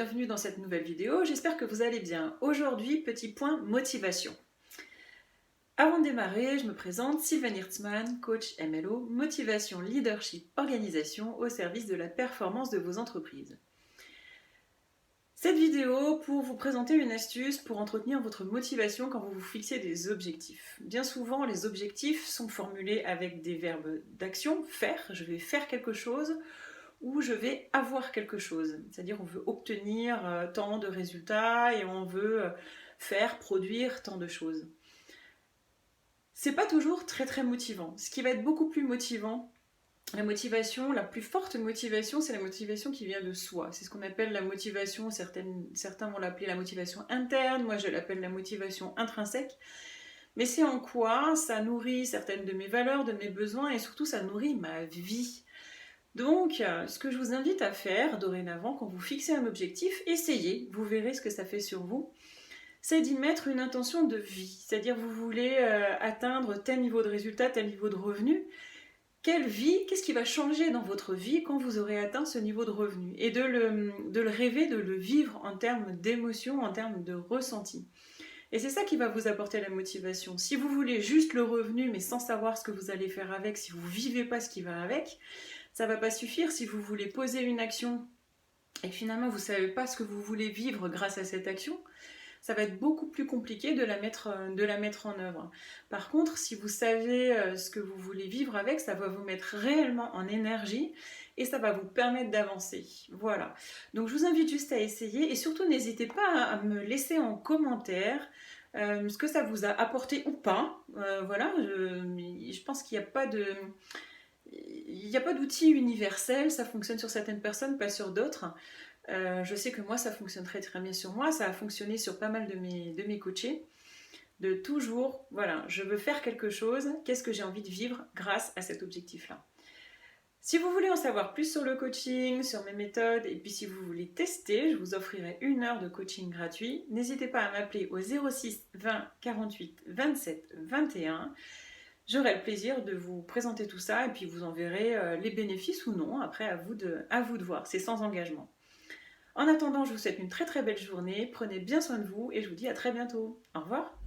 bienvenue dans cette nouvelle vidéo, j'espère que vous allez bien. Aujourd'hui, petit point motivation. Avant de démarrer, je me présente, Sylvain Hirtzman, coach MLO, motivation, leadership, organisation au service de la performance de vos entreprises. Cette vidéo pour vous présenter une astuce pour entretenir votre motivation quand vous vous fixez des objectifs. Bien souvent, les objectifs sont formulés avec des verbes d'action, faire, je vais faire quelque chose, ou je vais avoir quelque chose. C'est-à-dire on veut obtenir tant de résultats et on veut faire, produire tant de choses. C'est pas toujours très motivant. Ce qui va être beaucoup plus motivant, la motivation, la plus forte motivation, c'est la motivation qui vient de soi. C'est ce qu'on appelle la motivation, certains vont l'appeler la motivation interne, moi je l'appelle la motivation intrinsèque. Mais c'est en quoi ça nourrit certaines de mes valeurs, de mes besoins et surtout ça nourrit ma vie. Donc, ce que je vous invite à faire dorénavant, quand vous fixez un objectif, essayez, vous verrez ce que ça fait sur vous, c'est d'y mettre une intention de vie. C'est-à-dire, vous voulez atteindre tel niveau de résultat, tel niveau de revenu. Quelle vie, qu'est-ce qui va changer dans votre vie quand vous aurez atteint ce niveau de revenu? Et de le rêver, de le vivre en termes d'émotion, en termes de ressenti. Et c'est ça qui va vous apporter la motivation. Si vous voulez juste le revenu, mais sans savoir ce que vous allez faire avec, si vous ne vivez pas ce qui va avec, ça ne va pas suffire. Si vous voulez poser une action et finalement vous ne savez pas ce que vous voulez vivre grâce à cette action, ça va être beaucoup plus compliqué de la mettre en œuvre. Par contre, si vous savez ce que vous voulez vivre avec, ça va vous mettre réellement en énergie et ça va vous permettre d'avancer. Voilà. Donc je vous invite juste à essayer et surtout n'hésitez pas à me laisser en commentaire ce que ça vous a apporté ou pas. Voilà, je pense qu'il n'y a pas de... Il n'y a pas d'outil universel, ça fonctionne sur certaines personnes, pas sur d'autres. Je sais que moi, ça fonctionne très bien sur moi, ça a fonctionné sur pas mal de mes coachés. De toujours, voilà, je veux faire quelque chose, qu'est-ce que j'ai envie de vivre grâce à cet objectif-là. Si vous voulez en savoir plus sur le coaching, sur mes méthodes, et puis si vous voulez tester, je vous offrirai 1 heure de coaching gratuit. N'hésitez pas à m'appeler au 06 20 48 27 21. J'aurai le plaisir de vous présenter tout ça et puis vous en verrez les bénéfices ou non. Après, à vous de voir. C'est sans engagement. En attendant, je vous souhaite une très belle journée. Prenez bien soin de vous et je vous dis à très bientôt. Au revoir.